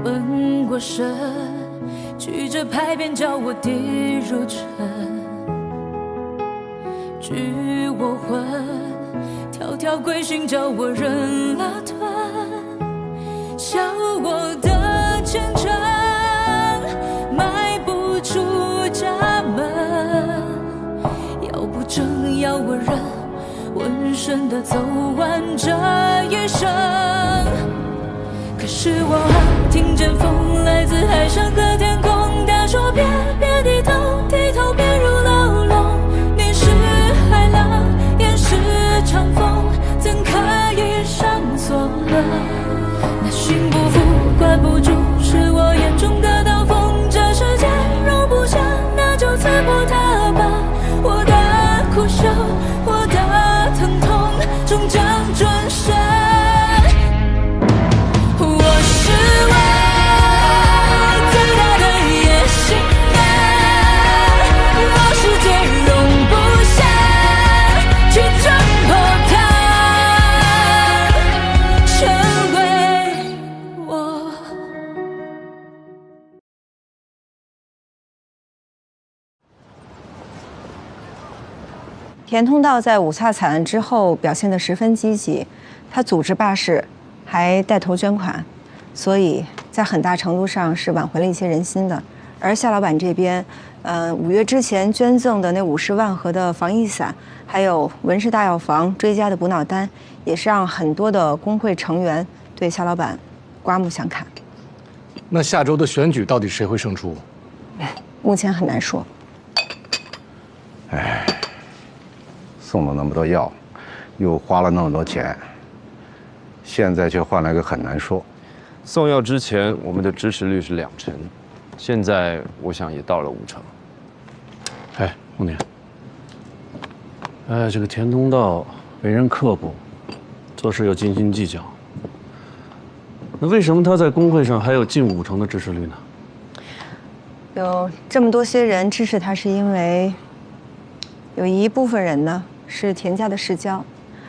困过身，曲折拍扁叫我跌入尘，拘我魂，条条规训叫我忍了吞，笑我的虔诚，迈不出家门，要不正要我忍，浑身的走完这一生。可是我听见风来自海上和天空，他说别低头，低头便入牢笼。你是海浪，也是长风，怎可以上锁呢？那心不服，管不住，是我眼中的刀锋。这世界容不下，那就刺破它吧。我的苦笑，我的疼痛，终将转身。田通道在五卅惨案之后表现得十分积极，他组织罢市，还带头捐款，所以在很大程度上是挽回了一些人心的。而夏老板这边，5月之前捐赠的那50万盒的防疫伞，还有文氏大药房追加的补脑丹，也是让很多的工会成员对夏老板刮目相看。那下周的选举到底谁会胜出？目前很难说。哎。送了那么多药，又花了那么多钱，现在却换来个很难说。送药之前，我们的支持率是2成，现在我想也到了5成。哎，红年，这个田通道为人刻薄，做事又斤斤计较。那为什么他在工会上还有近5成的支持率呢？有这么多些人支持他，是因为有一部分人呢是田家的世交，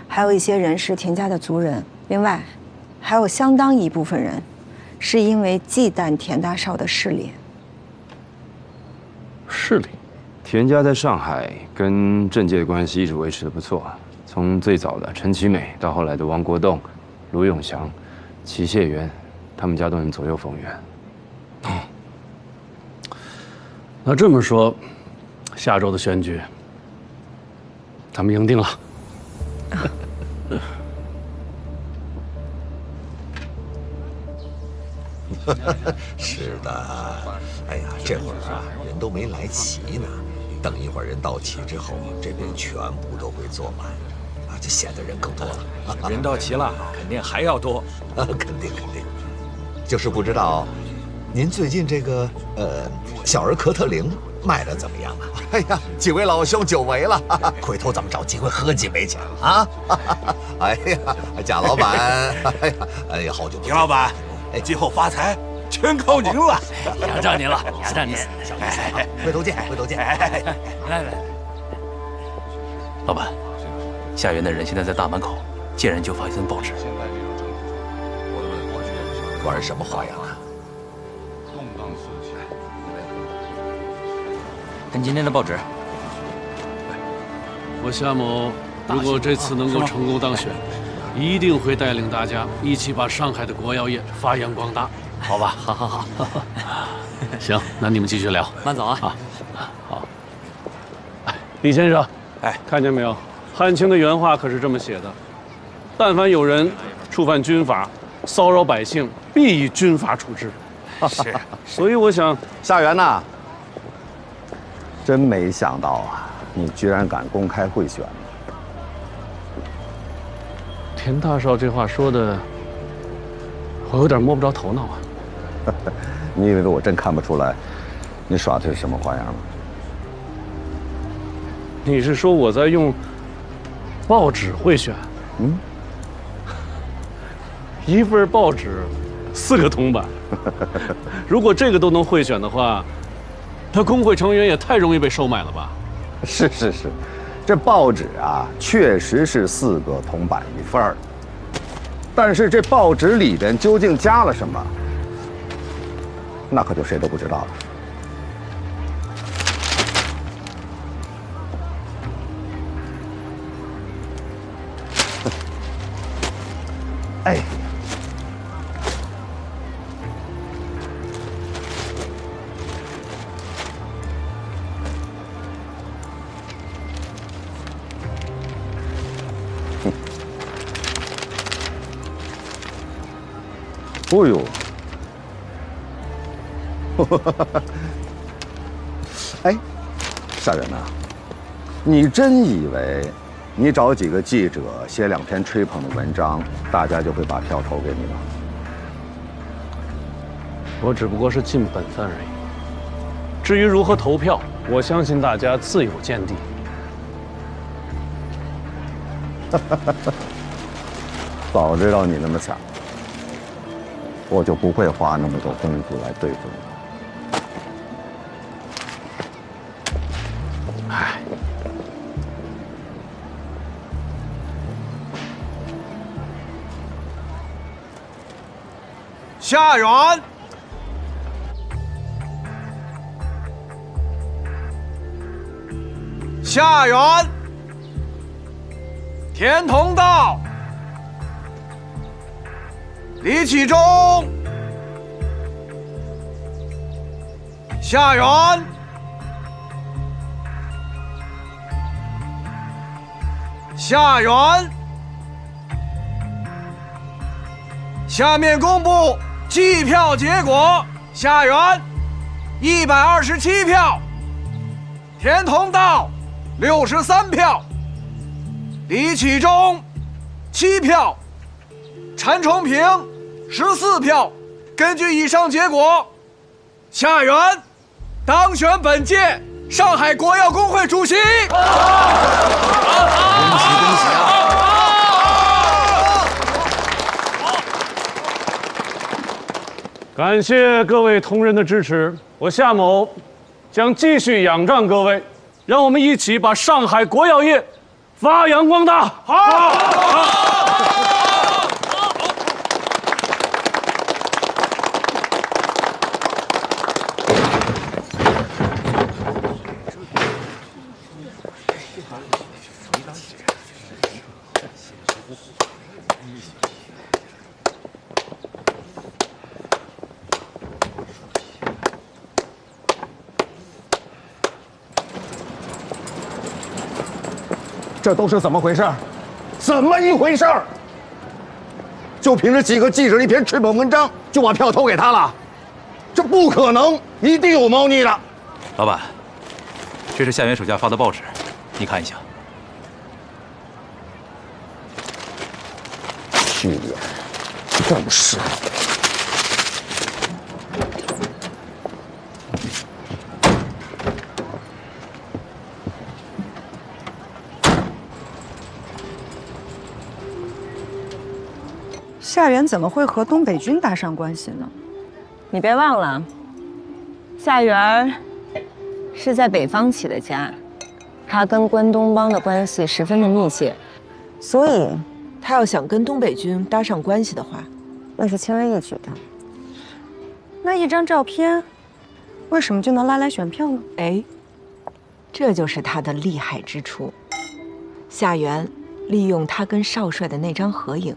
还有一些人是田家的族人，另外还有相当一部分人是因为忌惮田大少的势力。势力？田家在上海跟政界的关系一直维持得不错，从最早的陈其美到后来的王国栋、卢永祥、齐燮元，他们家都能左右逢源。那这么说，下周的选举咱们赢定了。是的，哎呀，这会儿啊，人都没来齐呢。等一会儿人到齐之后，这边全部都会坐满，啊，就显得人更多了。人到齐了，肯定还要多。肯定。就是不知道，您最近这个小儿科特灵卖的怎么样啊？哎呀，几位老兄久违了，回头咱们找机会喝几杯去啊！哎呀，贾老板，哎呀，好久不见。田老板，今后发财全靠您了。仰仗您了，仰仗您。回头见。来，老板，下园的人现在在大门口，见人就发一份报纸。玩什么花样啊？看今天的报纸。我夏某如果这次能够成功当选，一定会带领大家一起把上海的国药业发扬光大，好吧？好。行，那你们继续聊。慢走啊！好。李先生，看见没有？汉卿的原话可是这么写的：但凡有人触犯军法，骚扰百姓，必以军法处置。是。所以我想，夏元呐，真没想到啊，你居然敢公开贿选。田大少这话说的，我有点摸不着头脑啊。你以为我真看不出来，你耍的是什么花样吗？你是说我在用报纸贿选？一份报纸，4个铜板。如果这个都能贿选的话，那工会成员也太容易被收买了吧？是，这报纸啊，确实是4个铜板一份儿，但是这报纸里边究竟加了什么，那可就谁都不知道了。哎。 哦呦，哎，夏元呐，你真以为你找几个记者写2篇吹捧的文章，大家就会把票投给你吗？我只不过是尽本分而已。至于如何投票，我相信大家自有见地。早知道你那么惨，我就不会花那么多功夫来对付你。唉，夏元，夏元，田同道，李启忠，夏元，夏元，下面公布计票结果：夏元127票，田同道63票，李启忠7票，陈崇平14票。根据以上结果，夏元当选本届上海国药工会主席。恭喜恭喜啊！感谢各位同仁的支持，我夏某将继续仰仗各位，让我们一起把上海国药业发扬光大。好。这都是怎么回事？怎么一回事？就凭着几个记者一篇吹捧文章，就把票投给他了？这不可能，一定有猫腻的。老板，这是夏元手下发的报纸，你看一下。去年，正是。夏元怎么会和东北军搭上关系呢？你别忘了，夏元是在北方起的家，他跟关东帮的关系十分的密切，所以他要想跟东北军搭上关系的话，那是轻而易举的。那一张照片，为什么就能拉来选票呢？哎，这就是他的厉害之处。夏元利用他跟少帅的那张合影，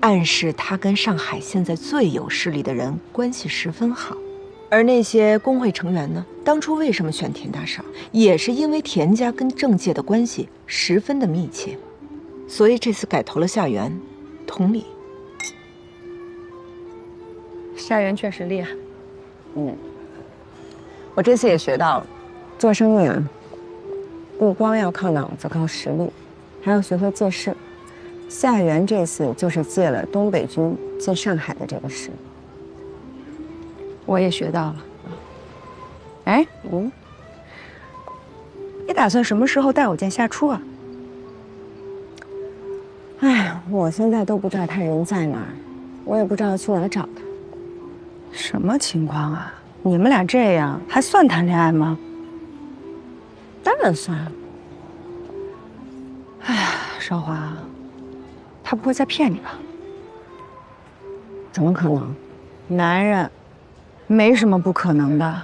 暗示他跟上海现在最有势力的人关系十分好。而那些工会成员呢，当初为什么选田大少，也是因为田家跟政界的关系十分的密切，所以这次改投了夏元。同理，夏元确实厉害。我这次也学到了，做生意啊，不光要靠脑子、靠实力，还要学会借势。夏元这次就是借了东北军进上海的这个势。我也学到了。哎，你打算什么时候带我见夏初啊？哎，我现在都不知道他人在哪儿，我也不知道去哪儿找他。什么情况啊？你们俩这样还算谈恋爱吗？当然算了。哎呀，少华，他不会在骗你吧？怎么可能？男人没什么不可能的。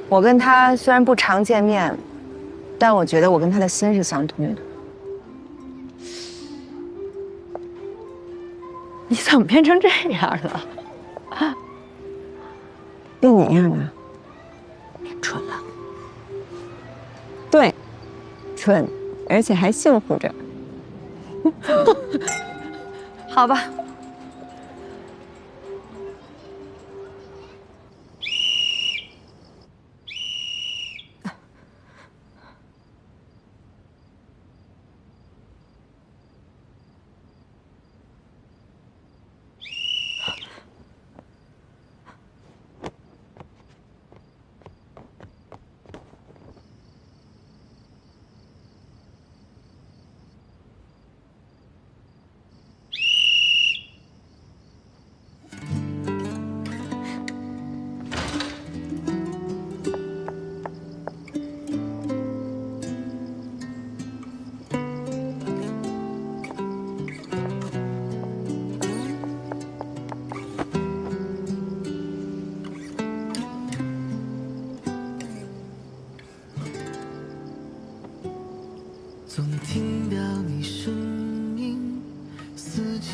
我跟他虽然不常见面，但我觉得我跟他的心是相通的。你怎么变成这样了？变哪样了？变蠢了。对，蠢，而且还幸福着。好吧。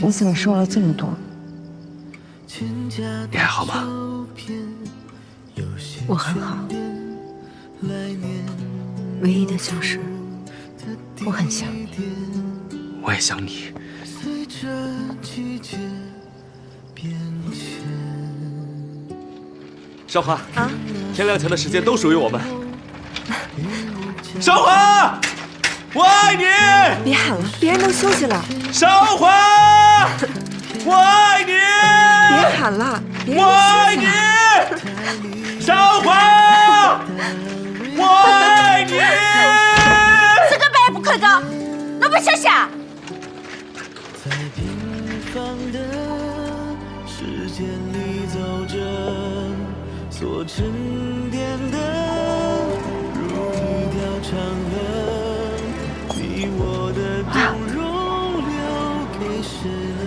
你怎么瘦了这么多？你还好吗？我很好，唯一的就是我很想你。我也想你。韶华啊，天亮前的时间都属于我们。韶华，我爱你！别喊了，别人都休息了。韶华，我爱你！别喊了，别人我都爱休息了。你！韶华，我爱你！这个白不看个，那不想想。在平凡的时间里走着，所沉淀的如一条长河，你我的动容留给谁呢？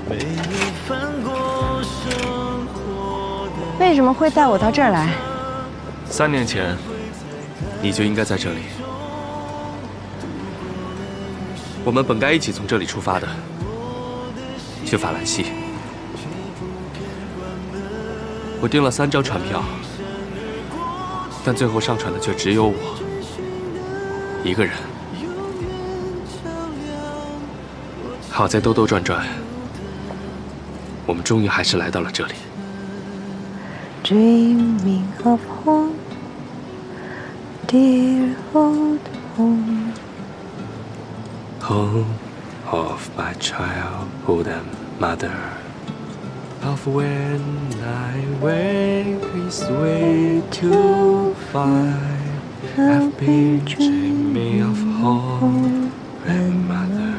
没有翻过生活的。为什么会带我到这儿来3年前，你就应该在这里。我们本该一起从这里出发的，去法兰西。我订了3张船票，但最后上船的却只有我一个人。好在兜兜转转，我们终于还是来到了这里。Dreaming of home, dear old home. Home of my childhood and mother, of when I wake this way to find, I've been dreaming of home and mother.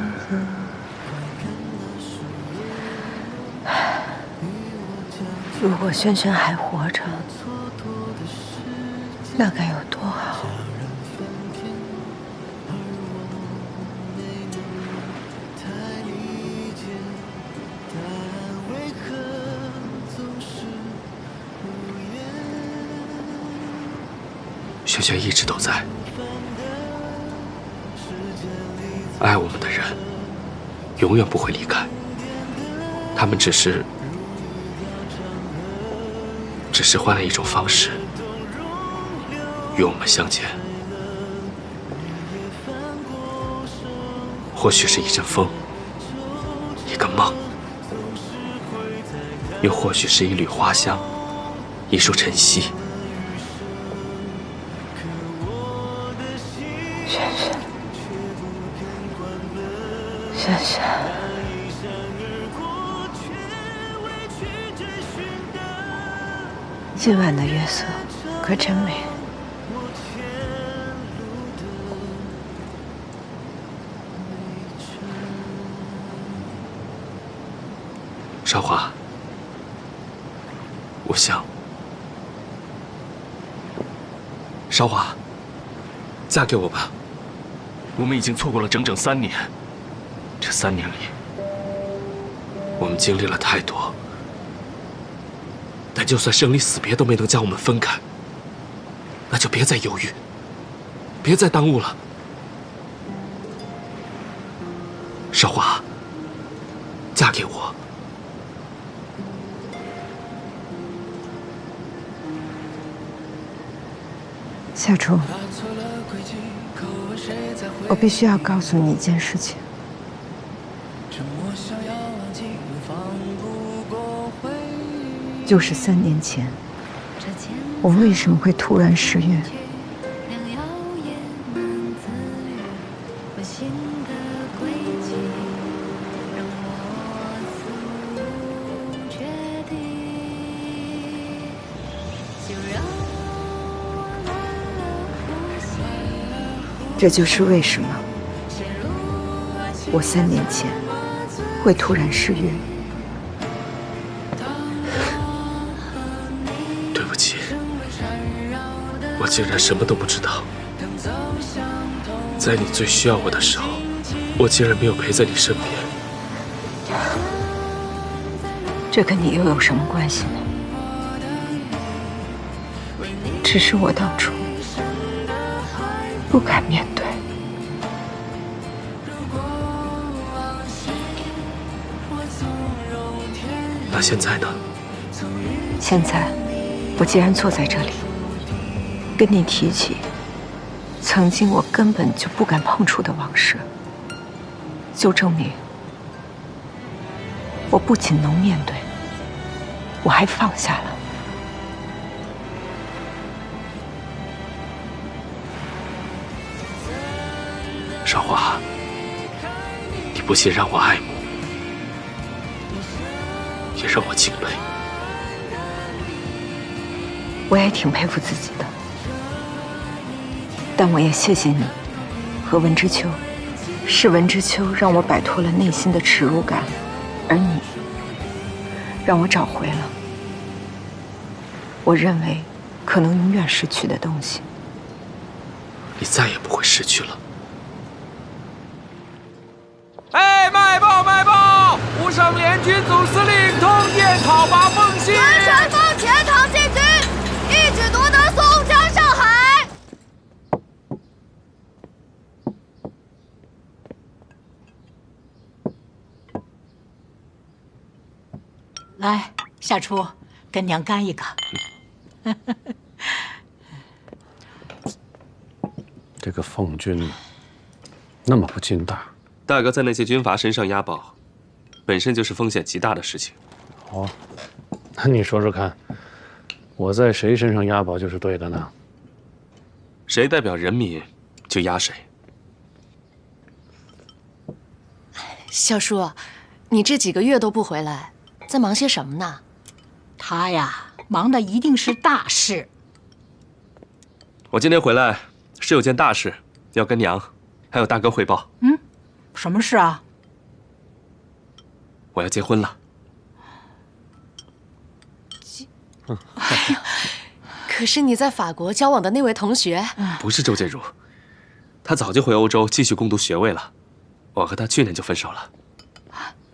如果轩轩还活着，那该有多好！轩轩一直都在，爱我们的人永远不会离开，他们只是换了一种方式与我们相见。或许是一阵风，一个梦，又或许是一缕花香，一束晨曦。轩轩，轩轩。今晚的月色可真美。韶华，我想，韶华，嫁给我吧。我们已经错过了整整3年，这3年里，我们经历了太多，就算生离死别都没能将我们分开，那就别再犹豫，别再耽误了。少华，嫁给我。夏初，我必须要告诉你一件事情。就是3年前，我为什么会突然失约？这就是为什么我3年前会突然失约。对不起，我竟然什么都不知道。在你最需要我的时候，我竟然没有陪在你身边。这跟你又有什么关系呢？只是我当初不敢面对。那现在呢？现在，我既然坐在这里，跟你提起曾经我根本就不敢碰触的往事，就证明我不仅能面对，我还放下了。少华，你不仅让我爱慕，也让我敬佩。我也挺佩服自己的，但我也谢谢你和文之秋，是文之秋让我摆脱了内心的耻辱感，而你让我找回了我认为可能永远失去的东西。你再也不会失去了。哎，卖报卖报！吴省联军总司令通电讨伐奉系，全锋前场进军，一举夺得松江、上海。来，夏初，跟娘干一个。这个奉军那么不经大。大哥在那些军阀身上押宝，本身就是风险极大的事情。哦，那你说说看，我在谁身上押宝就是对的呢？谁代表人民，就押谁。小叔，你这几个月都不回来，在忙些什么呢？他呀，忙的一定是大事。我今天回来是有件大事要跟娘还有大哥汇报。什么事啊？我要结婚了。哎呀，可是你在法国交往的那位同学，不是周建儒，他早就回欧洲继续攻读学位了。我和他去年就分手了。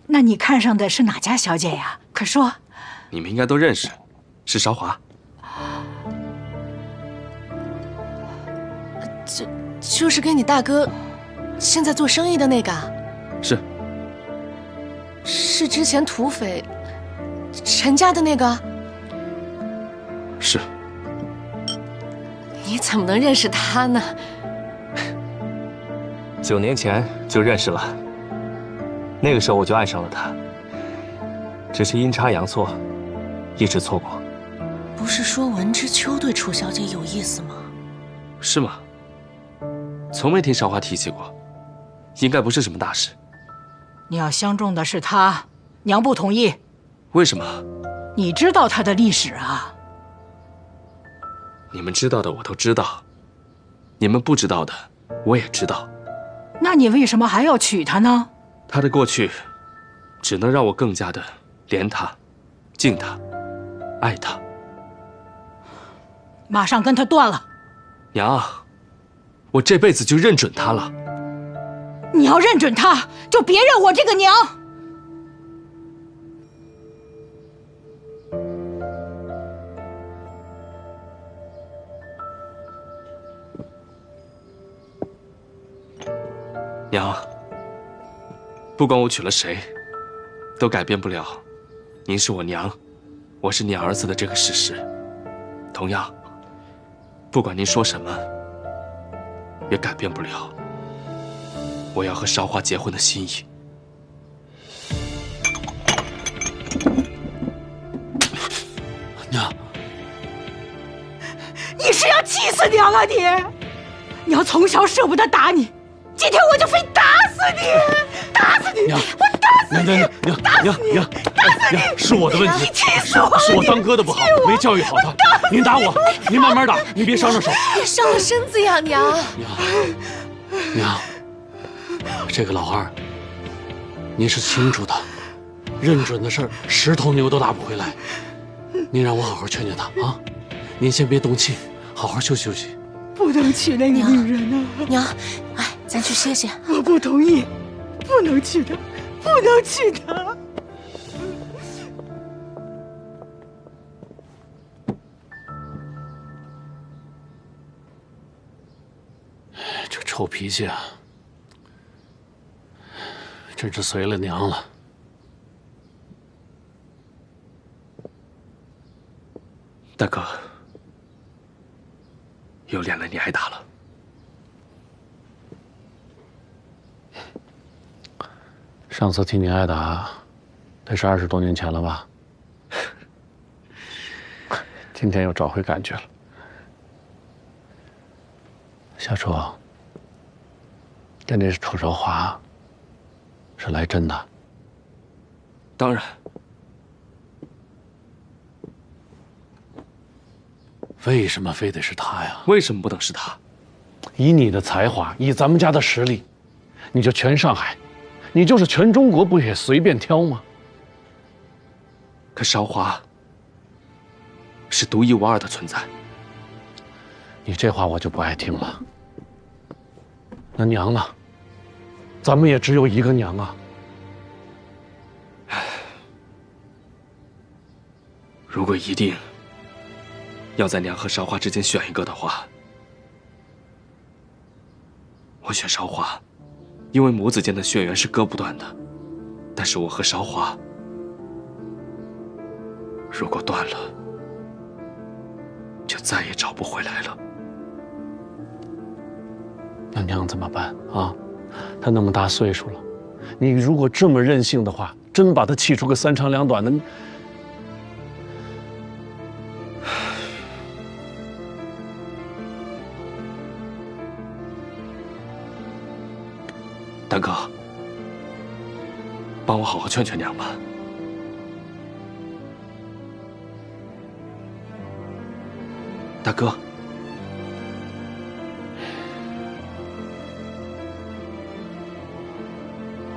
那你看上的是哪家小姐呀？快说。你们应该都认识，是韶华。就是跟你大哥现在做生意的那个。是。是之前土匪陈家的那个。是。你怎么能认识他呢？9年前就认识了，那个时候我就爱上了他，只是阴差阳错，一直错过。不是说文之秋对楚小姐有意思吗？是吗？从没听韶华提起过，应该不是什么大事。你要相中的是他，娘不同意。为什么？你知道他的历史啊？你们知道的我都知道，你们不知道的我也知道。那你为什么还要娶她呢？他的过去，只能让我更加的怜他、敬他、爱他。马上跟他断了。娘，我这辈子就认准他了。你要认准他，就别认我这个娘。娘，不管我娶了谁，都改变不了您是我娘，我是您儿子的这个事实。同样，不管您说什么，也改变不了我要和韶华结婚的心意。娘，你是要气死娘啊你！娘从小舍不得打你，今天我就非打死你！打死你！娘，我打死你！娘，打死你！是我的问题，你气死我了！是我当哥的不好，没教育好他。您打我，您慢慢打，您别伤着手。别伤了身子呀，娘。娘，这个老二，您是清楚的，认准的事儿，10头牛都打不回来。您让我好好劝劝他啊！您先别动气，好好休息休息。不能娶那个女人啊！娘，哎，咱去歇歇。我不同意，不能娶她，不能娶她。这臭脾气啊，真是随了娘了。大哥，又连累你挨打了。上次替你挨打，得是20多年前了吧？今天又找回感觉了。小楚，跟这楚韶华是来真的？当然。为什么非得是他呀？为什么不能是他？以你的才华，以咱们家的实力，你就全上海，你就是全中国，不也随便挑吗？可韶华是独一无二的存在。你这话我就不爱听了。那娘呢？咱们也只有一个娘啊。如果一定要在娘和韶华之间选一个的话，我选韶华，因为母子间的血缘是割不断的。但是我和韶华，如果断了，就再也找不回来了。那娘怎么办啊？她那么大岁数了，你如果这么任性的话，真把她气出个3长2短的，大哥，帮我好好劝劝娘吧。大哥，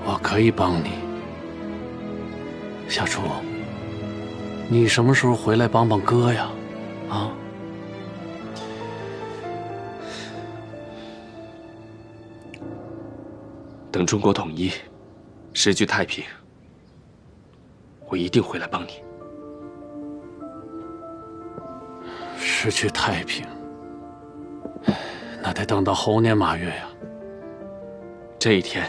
我可以帮你。小楚，你什么时候回来帮帮哥呀？啊？等中国统一，时局太平，我一定回来帮你。时局太平，那得等到猴年马月呀。这一天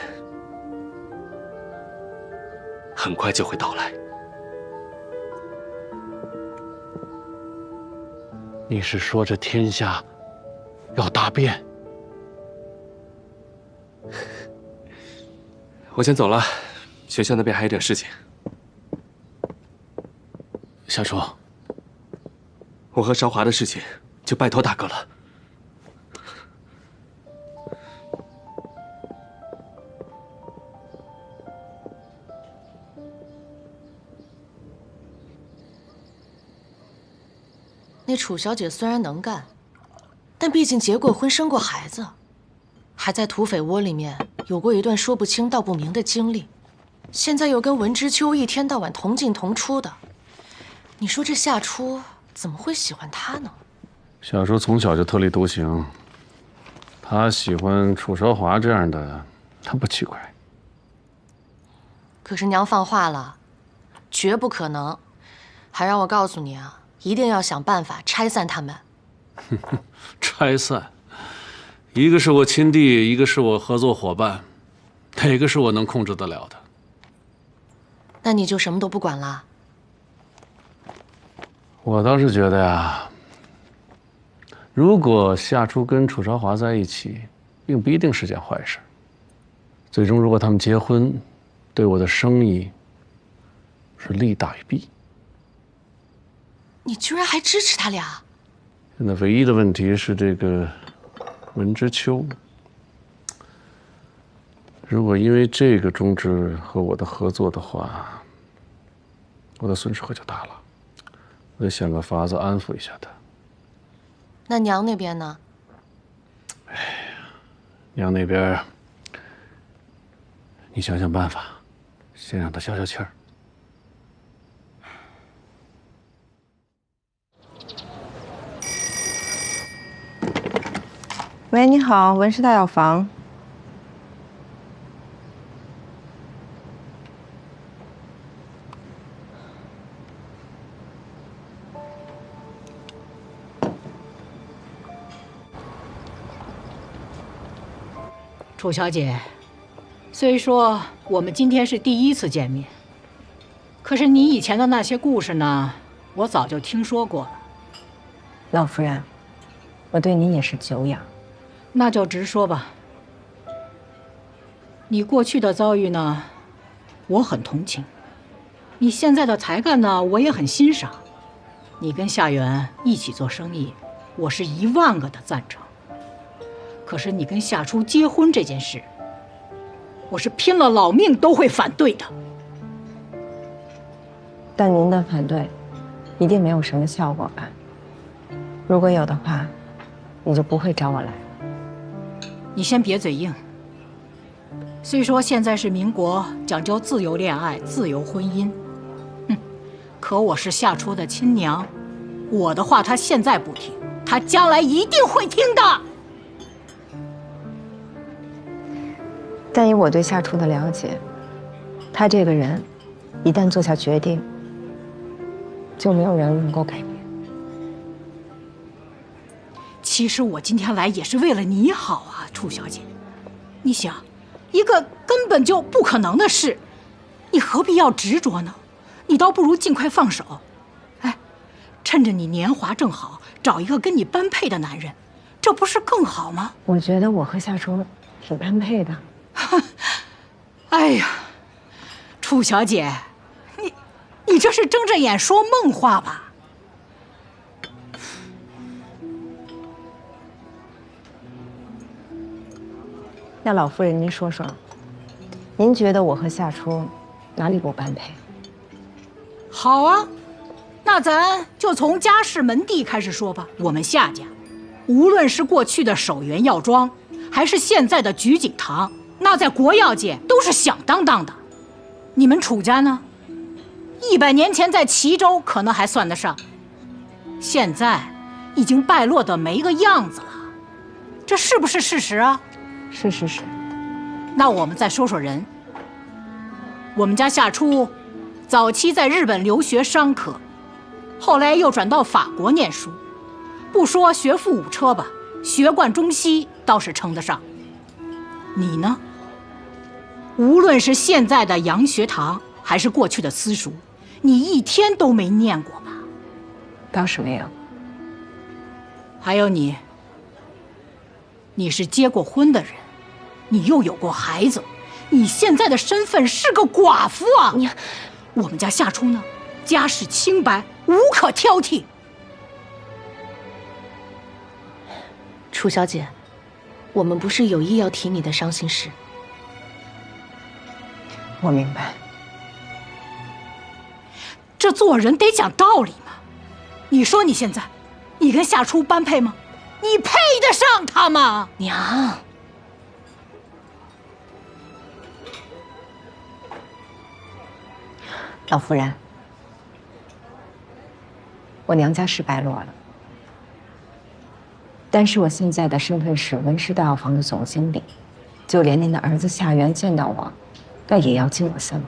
很快就会到来。你是说这天下要大变？我先走了，学校那边还有点事情。小楚，我和韶华的事情就拜托大哥了。那楚小姐虽然能干，但毕竟结过婚，生过孩子，还在土匪窝里面有过一段说不清道不明的经历，现在又跟文之秋一天到晚同进同出的，你说这夏初怎么会喜欢他呢？小叔从小就特立独行，他喜欢楚韶华这样的，他不奇怪。可是娘放话了，绝不可能，还让我告诉你啊，一定要想办法拆散他们。拆散，一个是我亲弟，一个是我合作伙伴，哪个是我能控制得了的？那你就什么都不管了？我倒是觉得呀，如果夏初跟楚朝华在一起，并不一定是件坏事。最终，如果他们结婚，对我的生意是利大于弊。你居然还支持他俩？现在唯一的问题是这个文之秋，如果因为这个终止和我的合作的话，我的损失可就大了。我得想个法子安抚一下他。那娘那边呢？娘那边，你想想办法，先让他消消气儿。喂，你好，文氏大药房。楚小姐，虽说我们今天是第一次见面，可是你以前的那些故事呢，我早就听说过了。老夫人，我对您也是久仰。那就直说吧。你过去的遭遇呢，我很同情；你现在的才干呢，我也很欣赏。你跟夏元一起做生意，我是10000个的赞成。可是你跟夏初结婚这件事，我是拼了老命都会反对的。但您的反对，一定没有什么效果吧？如果有的话，你就不会找我来了。你先别嘴硬。虽说现在是民国，讲究自由恋爱、自由婚姻，可我是夏初的亲娘，我的话他现在不听，他将来一定会听的。但以我对夏初的了解，他这个人，一旦做下决定，就没有人能够改变。其实我今天来也是为了你好啊，楚小姐。你想，一个根本就不可能的事，你何必要执着呢？你倒不如尽快放手。哎，趁着你年华正好，找一个跟你般配的男人，这不是更好吗？我觉得我和夏初挺般配的。哎呀，楚小姐，你这是睁着眼说梦话吧？那老夫人，您说说，您觉得我和夏初哪里不般配？好啊，那咱就从家世门第开始说吧。我们夏家，无论是过去的守元药庄，还是现在的菊景堂，那在国药界都是响当当的。你们楚家呢？100年前在齐州可能还算得上，现在已经败落得没个样子了，这是不是事实啊？是。那我们再说说人。我们家夏初，早期在日本留学商科，后来又转到法国念书。不说学富五车吧，学贯中西倒是称得上。你呢？无论是现在的洋学堂，还是过去的私塾，你一天都没念过吧？倒是没有。还有你是结过婚的人，你又有过孩子，你现在的身份是个寡妇啊！我们家夏初呢，家世清白，无可挑剔。楚小姐，我们不是有意要提你的伤心事。我明白。这做人得讲道理嘛。你说你现在，你跟夏初般配吗？你配得上他吗？娘，老夫人，我娘家是败落了，但是我现在的身份是文氏大药房的总经理，就连您的儿子夏元见到我，那也要敬我3分。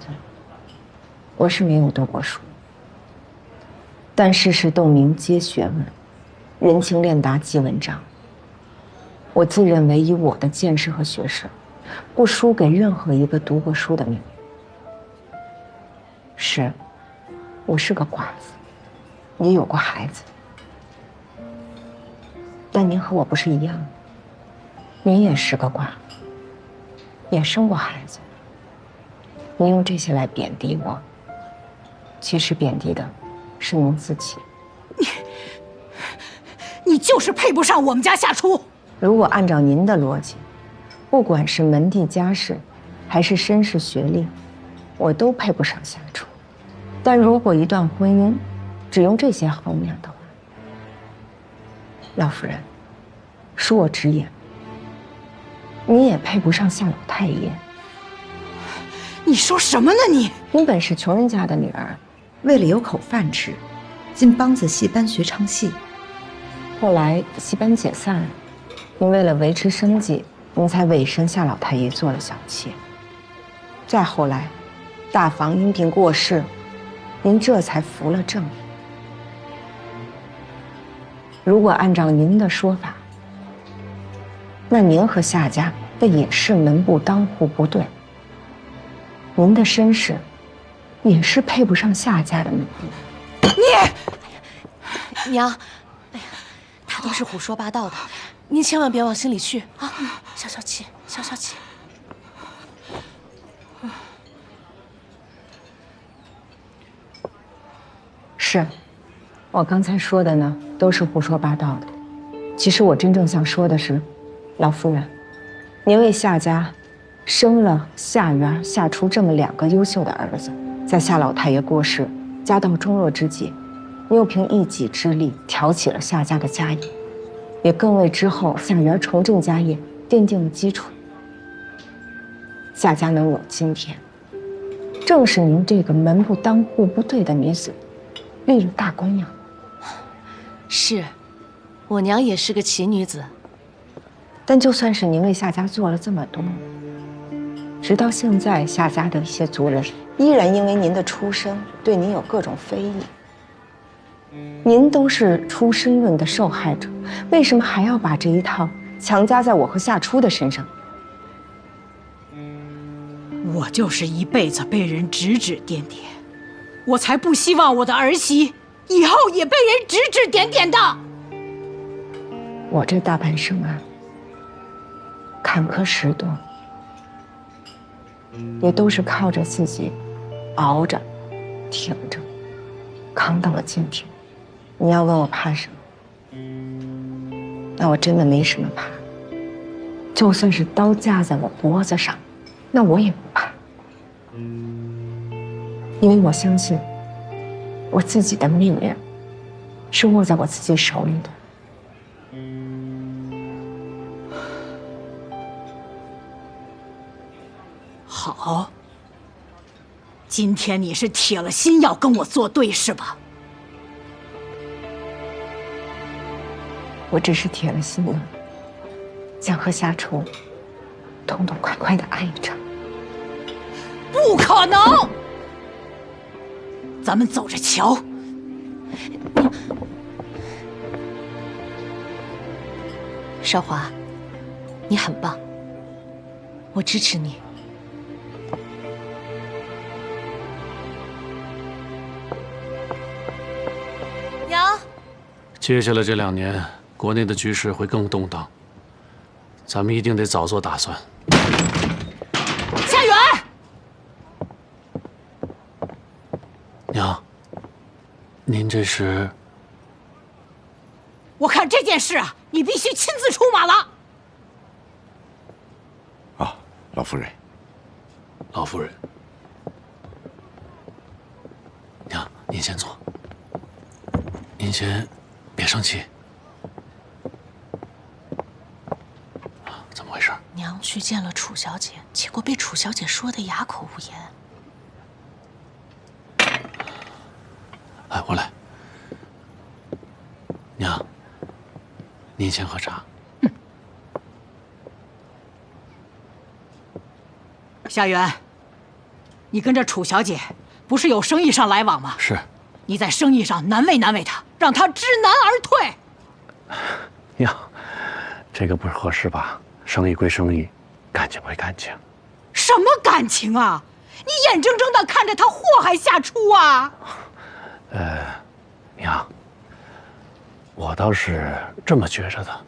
我是没有读过书，但世事洞明皆学问，人情练达即文章。我自认为以我的见识和学识，不输给任何一个读过书的女人。是，我是个寡妇，也有过孩子，但您和我不是一样的，您也是个寡妇，也生过孩子。您用这些来贬低我，其实贬低的是您自己。你就是配不上我们家夏初。如果按照您的逻辑，不管是门第家世，还是身世学历，我都配不上夏初。但如果一段婚姻只用这些衡量的话，老夫人，恕我直言，你也配不上夏老太爷。你说什么呢你？您本是穷人家的女儿，为了有口饭吃，进梆子戏班学唱戏。后来戏班解散了，您为了维持生计，您才委身夏老太爷做了小妾。再后来，大房因病过世，您这才扶了正。如果按照您的说法，那您和夏家的也是门不当户不对，您的身世也是配不上夏家的门第。娘，哎呀，他都是胡说八道的，您千万别往心里去啊！消消气，消消气。是，我刚才说的呢，都是胡说八道的。其实我真正想说的是，老夫人，您为夏家生了夏元、夏初这么2个优秀的儿子，在夏老太爷过世、家道中落之际，你又凭一己之力挑起了夏家的家业，也更为之后夏元重振家业奠定了基础。夏家能有今天，正是您这个门不当户不对的女子立了大功呀。是，我娘也是个奇女子。但就算是您为夏家做了这么多，直到现在，夏家的一些族人依然因为您的出身对您有各种非议。您都是出身论的受害者，为什么还要把这一套强加在我和夏初的身上？我就是一辈子被人指指点点，我才不希望我的儿媳以后也被人指指点点的。我这大半生啊，坎坷10多，也都是靠着自己熬着、挺着，扛到了今天。你要问我怕什么？那我真的没什么怕。就算是刀架在我脖子上，那我也不怕，因为我相信我自己的命运是握在我自己手里的。好，今天你是铁了心要跟我作对是吧？我只是铁了心了，想和夏初痛痛快快的爱一场。不可能！咱们走着瞧。少华，你很棒，我支持你。娘，接下来这2年，国内的局势会更动荡，咱们一定得早做打算。夏元，娘，您这是？我看这件事啊，你必须亲自出马了。啊，老夫人，老夫人，娘，您先坐，您先别生气。怎么回事？娘去见了楚小姐，结果被楚小姐说的哑口无言。哎，我来。娘，您先喝茶。夏元，你跟着楚小姐不是有生意上来往吗？是。你在生意上难为难为她，让她知难而退。娘，这个不是合适吧？生意归生意，感情归感情，什么感情啊？你眼睁睁的看着他祸害夏初啊！娘，我倒是这么觉着的，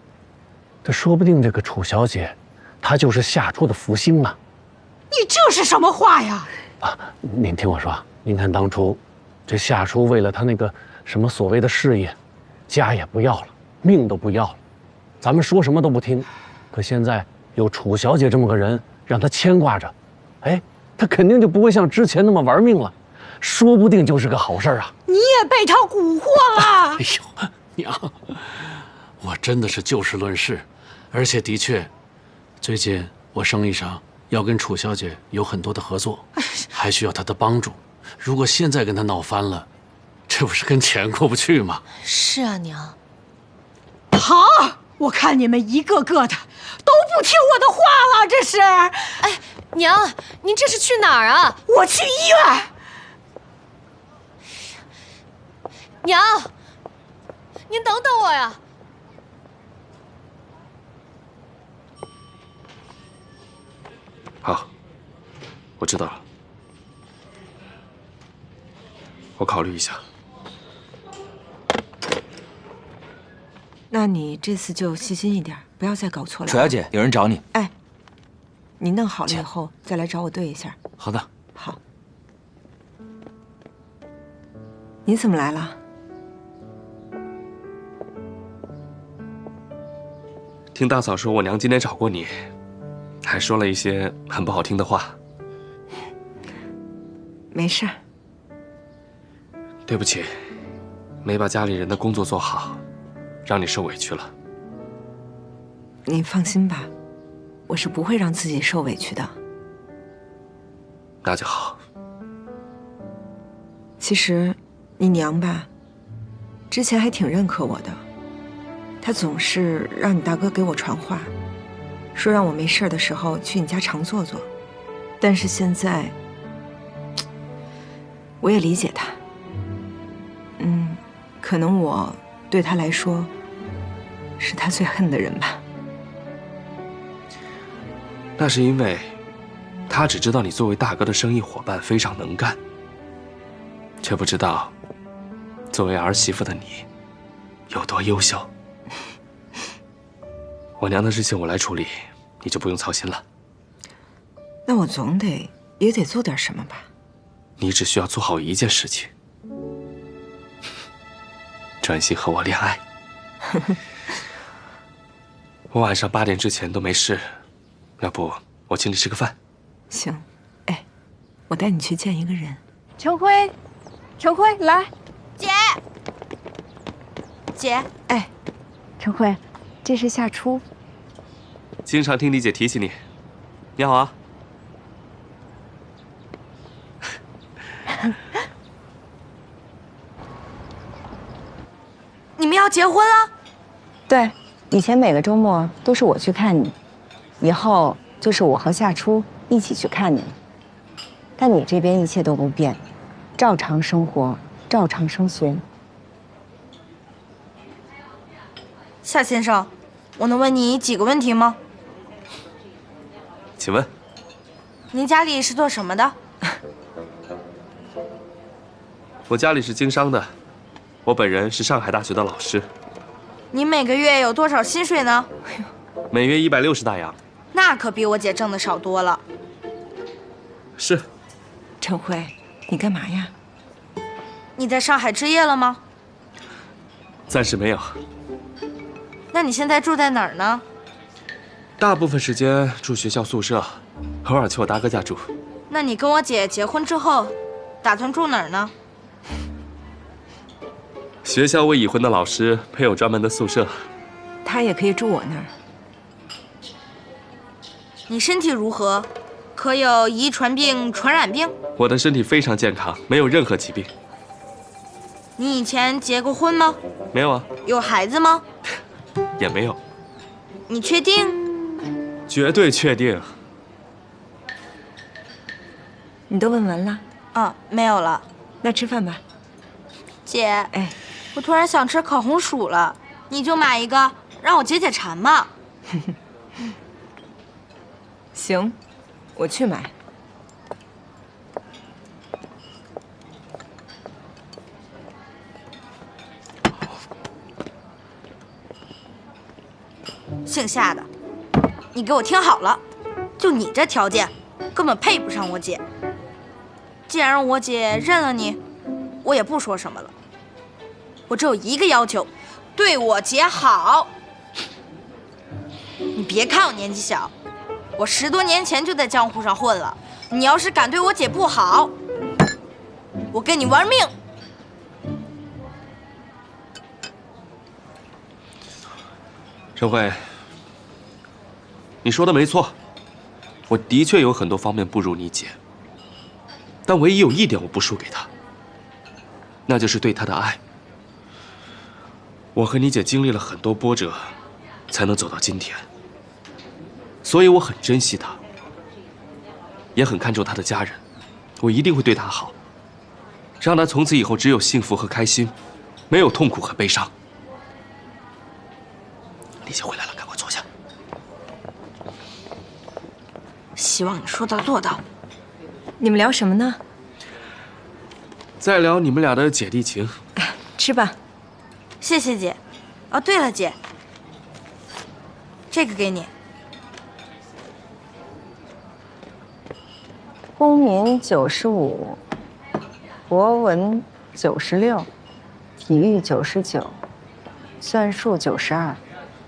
这说不定这个楚小姐，她就是夏初的福星啊！你这是什么话呀？您听我说，您看当初，这夏初为了他那个什么所谓的事业，家也不要了，命都不要了，咱们说什么都不听。可现在有楚小姐这么个人，让他牵挂着，哎，他肯定就不会像之前那么玩命了，说不定就是个好事啊！你也被他蛊惑了。哎呦，娘，我真的是就事论事，而且的确，最近我生意上要跟楚小姐有很多的合作，还需要她的帮助。如果现在跟她闹翻了，这不是跟钱过不去吗？是啊，娘。好，我看你们一个个的都不听我的话了，这是。哎，娘，您这是去哪儿啊？我去医院。娘，您等等我呀。好，我知道了，我考虑一下。那你这次就细心一点，不要再搞错了。楚小姐，有人找你。哎，你弄好了以后再来找我对一下。好的。好。你怎么来了？听大嫂说我娘今天找过你，还说了一些很不好听的话。没事。对不起，没把家里人的工作做好，让你受委屈了。你放心吧，我是不会让自己受委屈的。那就好。其实，你娘吧，之前还挺认可我的，她总是让你大哥给我传话，说让我没事的时候去你家常坐坐。但是现在，我也理解她。可能我对她来说，是她最恨的人吧。那是因为，他只知道你作为大哥的生意伙伴非常能干，却不知道，作为儿媳妇的你，有多优秀。我娘的事情我来处理，你就不用操心了。那我总也得做点什么吧？你只需要做好一件事情，专心和我恋爱。我晚上8点之前都没事，要不我请你吃个饭？行，哎，我带你去见一个人。陈辉，陈辉，来，姐，哎，陈辉，这是夏初。经常听李姐提起你，你好啊。你们要结婚了？对，以前每个周末都是我去看你，以后就是我和夏初一起去看你。但你这边一切都不变，照常生活，照常生存。夏先生，我能问你几个问题吗？请问，您家里是做什么的？我家里是经商的，我本人是上海大学的老师。您每个月有多少薪水呢？每月160大洋。那可比我姐挣的少多了。是。陈辉，你干嘛呀？你在上海置业了吗？暂时没有。那你现在住在哪儿呢？大部分时间住学校宿舍，偶尔去我大哥家住。那你跟我姐结婚之后，打算住哪儿呢？学校为已婚的老师配有专门的宿舍，他也可以住我那儿。你身体如何？可有遗传病、传染病？我的身体非常健康，没有任何疾病。你以前结过婚吗？没有啊。有孩子吗？也没有。你确定？绝对确定。你都问完了？啊，没有了。那吃饭吧。姐，哎，我突然想吃烤红薯了，你就买一个，让我解解馋嘛。行，我去买。姓夏的，你给我听好了，就你这条件，根本配不上我姐。既然让我姐认了你，我也不说什么了。我只有一个要求，对我姐好。你别看我年纪小，我10多年前就在江湖上混了。你要是敢对我姐不好，我跟你玩命！陈慧，你说的没错，我的确有很多方面不如你姐，但唯一有一点我不输给她，那就是对她的爱。我和你姐经历了很多波折，才能走到今天，所以我很珍惜她，也很看重她的家人，我一定会对她好，让她从此以后只有幸福和开心，没有痛苦和悲伤。李姐回来了，赶快坐下。希望你说到做到。你们聊什么呢？再聊你们俩的姐弟情。吃吧。谢谢姐。哦，对了，姐，这个给你。公民95，国文96，体育99，算术92，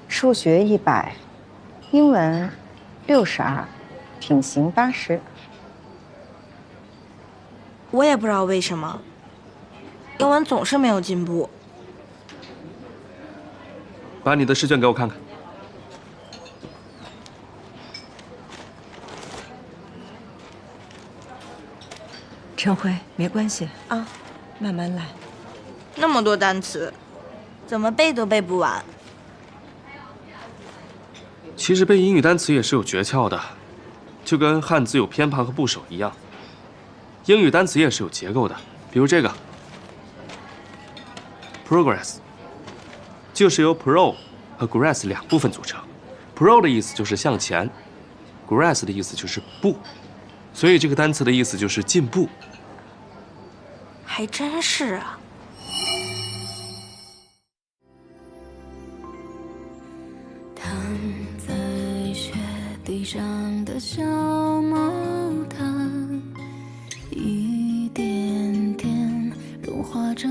数学100，英文62，品行80。我也不知道为什么，英文总是没有进步。把你的试卷给我看看。陈辉，没关系啊，慢慢来。那么多单词，怎么背都背不完。其实背英语单词也是有诀窍的，就跟汉字有偏旁和部首一样，英语单词也是有结构的。比如这个 progress， 就是由 pro 和 gress 2部分组成。pro 的意思就是向前 ，gress 的意思就是步，所以这个单词的意思就是进步。还真是啊。躺在雪地上的小毛毯，一点点融化着。